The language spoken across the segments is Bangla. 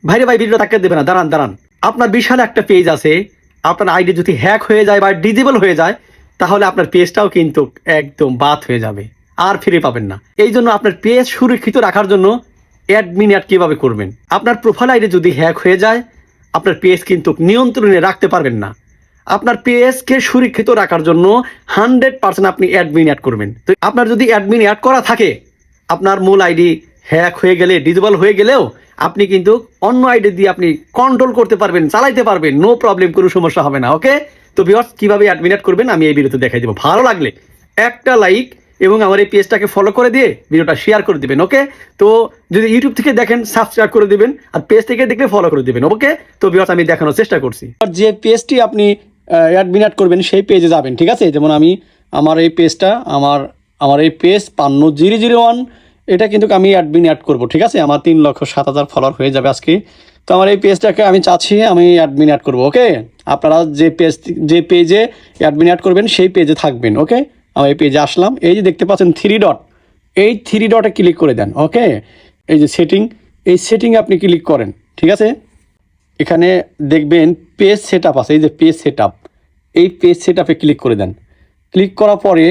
ভাইরে ভাই ভিডিও তাকে দেবে না, দাঁড়ান দাঁড়ান। আপনার বিশাল একটা পেজ আছে, আপনার আইডি যদি হ্যাক হয়ে যায় বা ডিজেবল হয়ে যায়, তাহলে আপনার পেজটাও কিন্তু একদম বাদ হয়ে যাবে, আর ফিরে পাবেন না। এই জন্য আপনার পেজ সুরক্ষিত রাখার জন্য অ্যাডমিন অ্যাড কীভাবে করবেন? আপনার প্রোফাইল আইডি যদি হ্যাক হয়ে যায়, আপনার পেজ কিন্তু নিয়ন্ত্রণে রাখতে পারবেন না। আপনার পেজকে সুরক্ষিত রাখার জন্য 100% আপনি অ্যাডমিন অ্যাড করবেন। তো আপনার যদি অ্যাডমিন অ্যাড করা থাকে, আপনার মূল আইডি হ্যাক হয়ে গেলে, ডিজেবল হয়ে গেলেও আপনি কিন্তু অন্য আইডি দিয়ে আপনি কন্ট্রোল করতে পারবেন, চালাইতে পারবেন, নো প্রবলেম, কোনো সমস্যা হবে না। ওকে, তো ভিউয়ার্স কিভাবে অ্যাডমিন অ্যাড করবেন আমি এই ভিডিওতে দেখাই দেবো। ভালো লাগলে একটা লাইক এবং আমার এই পেজটাকে ফলো করে দিয়ে ভিডিওটা শেয়ার করে দিবেন। ওকে, তো যদি ইউটিউব থেকে দেখেন সাবস্ক্রাইব করে দিবেন, আর পেজ থেকে দেখলে ফলো করে দিবেন। ওকে, তো ভিউয়ার্স আমি দেখানোর চেষ্টা করছি। আর যে পেজটি আপনি অ্যাডমিন অ্যাড করবেন সেই পেজে যাবেন, ঠিক আছে? যেমন আমি আমার এই পেজটা, আমার এই পেজ 50001, এটা কিন্তু আমি অ্যাডমিন অ্যাড করব, ঠিক আছে? আমার 3,07,000 ফলোয়ার হয়ে যাবে আজকে। তো আমার এই পেজটাকে আমি চাচ্ছি আমি অ্যাডমিন অ্যাড করব। ওকে, আপনারা যে পেজে অ্যাডমিন অ্যাড করবেন সেই পেজে থাকবেন। ওকে, আমার এই পেজে আসলাম, এই যে দেখতে পাচ্ছেন 3 ডট, এই 3 ডটে ক্লিক করে দেন। ওকে, এই যে সেটিং, এই সেটিংয়ে আপনি ক্লিক করেন, ঠিক আছে? এখানে দেখবেন পেজ সেট আপ আছে, এই যে পেজ সেট আপ, এই পেজ সেট আপে ক্লিক করে দেন। ক্লিক করার পরে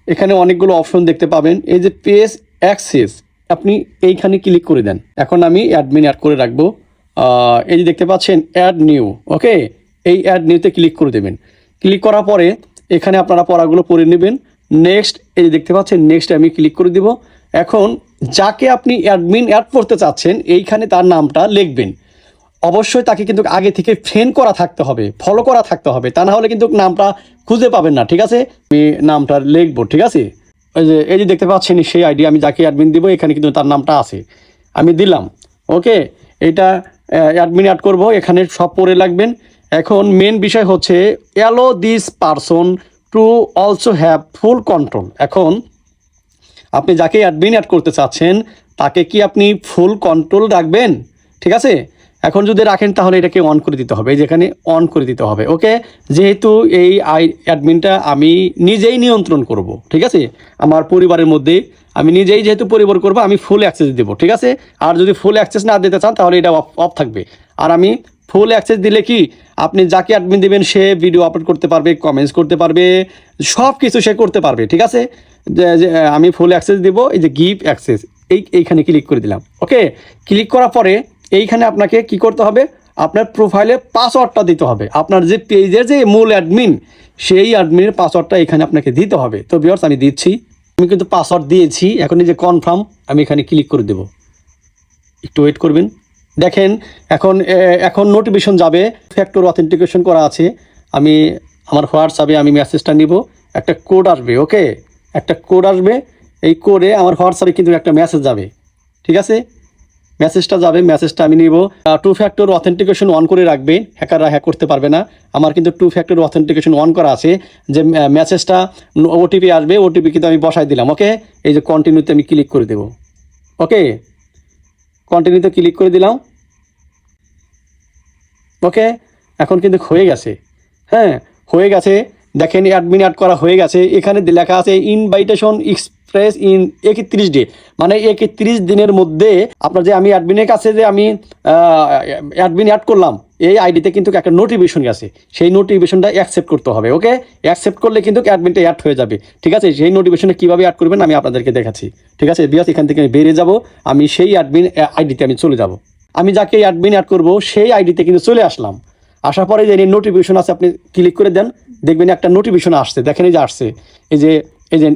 এখানে অনেকগুলো অপশন দেখতে পাবেন, এই যে পেজ অ্যাক্সেস, আপনি এইখানে ক্লিক করে দেন। এখন আমি অ্যাডমিন অ্যাড করে রাখবো। এই যে দেখতে পাচ্ছেন অ্যাড নিউ। ওকে, এই অ্যাড নিউতে ক্লিক করে দেবেন। ক্লিক করার পরে এখানে আপনারা পড়াগুলো পড়ে নেবেন। নেক্সট, এই যে দেখতে পাচ্ছেন নেক্সট আমি ক্লিক করে দিব। এখন যাকে আপনি অ্যাডমিন অ্যাড করতে চাচ্ছেন এইখানে তার নামটা লিখবেন। অবশ্যই তাকে কিন্তু আগে থেকে ফ্রেন্ড করা থাকতে হবে, ফলো করা থাকতে হবে, তা না হলে কিন্তু নামটা খুঁজে পাবেন না, ঠিক আছে? আমি নামটা লিখবো, ঠিক আছে? এই যে দেখতে পাচ্ছেন সেই আইডি, আমি যাকে অ্যাডমিন দিব এখানে কিন্তু তার নামটা আছে, আমি দিলাম। ওকে, এটা অ্যাডমিন অ্যাড করব, এখানে সব পড়ে লাগবেন। এখন মেন বিষয় হচ্ছে allow this person to also have full control. এখন আপনি যাকে অ্যাডমিন অ্যাড করতে চাচ্ছেন তাকে কি আপনি ফুল কন্ট্রোল রাখবেন? ঠিক আছে, এখন যদি রাখেন তাহলে এটাকে অন করে দিতে হবে, যেখানে অন করে দিতে হবে। ওকে, যেহেতু এই অ্যাডমিনটা আমি নিজেই নিয়ন্ত্রণ করব, ঠিক আছে? আমার পরিবারের মধ্যে আমি নিজেই যেহেতু পরিবার করব, আমি ফুল অ্যাক্সেস দেবো, ঠিক আছে? আর যদি ফুল অ্যাক্সেস না দিতে চান তাহলে এটা অফ থাকবে। আর আমি ফুল অ্যাক্সেস দিলে কি, আপনি যাকে অ্যাডমিন দেবেন সে ভিডিও আপলোড করতে পারবে, কমেন্টস করতে পারবে, সব কিছু সে করতে পারবে, ঠিক আছে? আমি ফুল অ্যাক্সেস দেবো, এই যে গিভ অ্যাক্সেস, এইখানে ক্লিক করে দিলাম। ওকে, ক্লিক করার পরে এইখানে আপনাকে কি করতে হবে, আপনার প্রোফাইলে পাসওয়ার্ডটা দিতে হবে। আপনার যে পেজের যে মূল অ্যাডমিন, সেই অ্যাডমিনের পাসওয়ার্ডটা এখানে আপনাকে দিতে হবে। তো ভিউয়ার্স আমি দিচ্ছি, আমি কিন্তু পাসওয়ার্ড দিয়েছি। এখন এই যে কনফার্ম, আমি এখানে ক্লিক করে দেব। একটু ওয়েট করবেন। দেখেন এখন নোটিফিকেশন যাবে, ফ্যাক্টর অথেন্টিকেশন করা আছে। আমি আমার হোয়াটসঅ্যাপে আমি মেসেজটা নিব, একটা কোড আসবে। ওকে, একটা কোড আসবে, এই কোডে আমার হোয়াটসঅ্যাপে কিন্তু একটা মেসেজ যাবে, ঠিক আছে? মেসেজটা যাবে, মেসেজটা আমি নিব। 2 ফ্যাক্টর অথেন্টিকেশন অন করে রাখবে, হ্যাকাররা হ্যাক করতে পারবে না। আমার কিন্তু 2 ফ্যাক্টর অথেন্টিকেশন অন করা আছে। যে মেসেজটা ওটিপি আসবে, ওটিপি কিন্তু আমি বসাই দিলাম। ওকে, এই যে কন্টিনিউতে আমি ক্লিক করে দেব। ওকে, কন্টিনিউতে ক্লিক করে দিলাম। ওকে, এখন কিন্তু হয়ে গেছে। হ্যাঁ, হয়ে গেছে। দেখেন অ্যাডমিন অ্যাড করা হয়ে গেছে। এখানে লেখা আছে ইনভাইটেশন এক্সপ্রেস ইন 31 ডে, মানে 31 দিনের মধ্যে আপনার যে আমি অ্যাডমিনের কাছে যে আমি অ্যাডমিন অ্যাড করলাম এই আইডিতে কিন্তু একটা নোটিফিকেশন গেছে, সেই নোটিফিকেশনটা অ্যাকসেপ্ট করতে হবে। ওকে, অ্যাকসেপ্ট করলে কিন্তু অ্যাডমিনটা অ্যাড হয়ে যাবে, ঠিক আছে? সেই নোটিফিকেশনে কীভাবে অ্যাড করবেন আমি আপনাদেরকে দেখাচ্ছি, ঠিক আছে? বিকজ এখান থেকে আমি বেরিয়ে যাব, আমি সেই অ্যাডমিন আইডিতে আমি চলে যাব। আমি যাকে অ্যাডমিন অ্যাড করবো সেই আইডিতে কিন্তু চলে আসলাম। আসার পরে যে নোটিফিকেশন আছে আপনি ক্লিক করে দেন, দেখবেন একটা নোটিফিকেশন আসছে। দেখেন এই যে আসছে, এই যে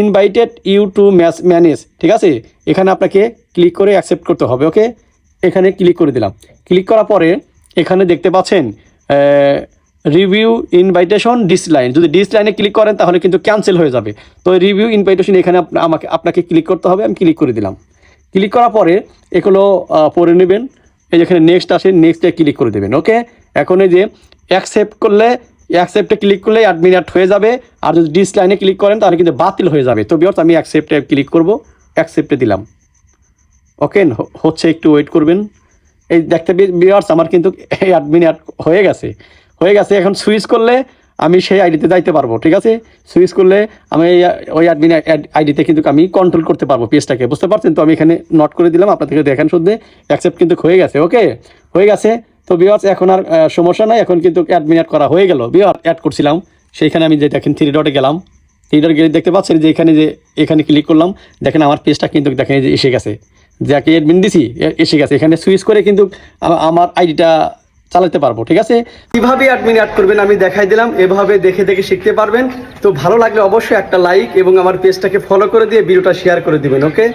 ইনভাইটেড ইউ টু ম্যানেজ, ঠিক আছে? এখানে আপনাকে ক্লিক করে অ্যাকসেপ্ট করতে হবে। ওকে, এখানে ক্লিক করে দিলাম। ক্লিক করার পরে এখানে দেখতে পাচ্ছেন রিভিউ ইনভাইটেশন ডিসলাইন, যদি ডিসলাইনে ক্লিক করেন তাহলে কিন্তু ক্যান্সেল হয়ে যাবে। তো রিভিউ ইনভাইটেশন এখানে আপনাকে ক্লিক করতে হবে, আমি ক্লিক করে দিলাম। ক্লিক করার পরে এগুলো পড়ে নেবেন। এই যেখানে নেক্সট আসে, নেক্সটে ক্লিক করে দেবেন। ওকে, এখন এই যে অ্যাকসেপ্টে ক্লিক করলে অ্যাডমিন অ্যাড হয়ে যাবে, আর যদি ডিসলাইনে ক্লিক করেন তাহলে কিন্তু বাতিল হয়ে যাবে। তো ভিউয়ার্স আমি অ্যাকসেপ্টে ক্লিক করব, অ্যাকসেপ্টে দিলাম। ওকে, হচ্ছে, একটু ওয়েট করবেন। এই দেখতে ভিউয়ার্স আমার কিন্তু অ্যাডমিন অ্যাড হয়ে গেছে। এখন সুইচ করলে আমি সেই আইডিতে যাইতে পারবো, ঠিক আছে। সুইচ করলে আমি ওই অ্যাডমিন আইডিতে কিন্তু আমি কন্ট্রোল করতে পারবো পেজটাকে, বুঝতে পারছেন তো। আমি এখানে নোট করে দিলাম, আপনাদেরকে দেখেন শুদ্ধে অ্যাকসেপ্ট কিন্তু হয়ে গেছে, ওকে হয়ে গেছে। তো ভিউয়ার্স এখন আর সমস্যা নাই, এখন কিন্তু অ্যাডমিন অ্যাড করা হয়ে গেল। ভিউয়ার অ্যাড করছিলাম, সেইখানে আমি যে দেখেন 3 ডটে গেলাম, 3 ডট গেলে দেখতে পাচ্ছেন যে এখানে ক্লিক করলাম, দেখেন আমার পেজটা কিন্তু দেখেন এই যে এসে গেছে, যাকে অ্যাডমিন দিছি এসে গেছে। এখানে সুইচ করে কিন্তু আমার আইডিটা চালাতে পারবো, ঠিক আছে। কিভাবে অ্যাডমিন অ্যাড করবেন আমি দেখাই দিলাম, এভাবে দেখে দেখে শিখতে পারবেন। তো ভালো লাগলে অবশ্যই একটা লাইক এবং আমার পেজটাকে ফলো করে দিয়ে ভিডিওটা শেয়ার করে দিবেন, ওকে।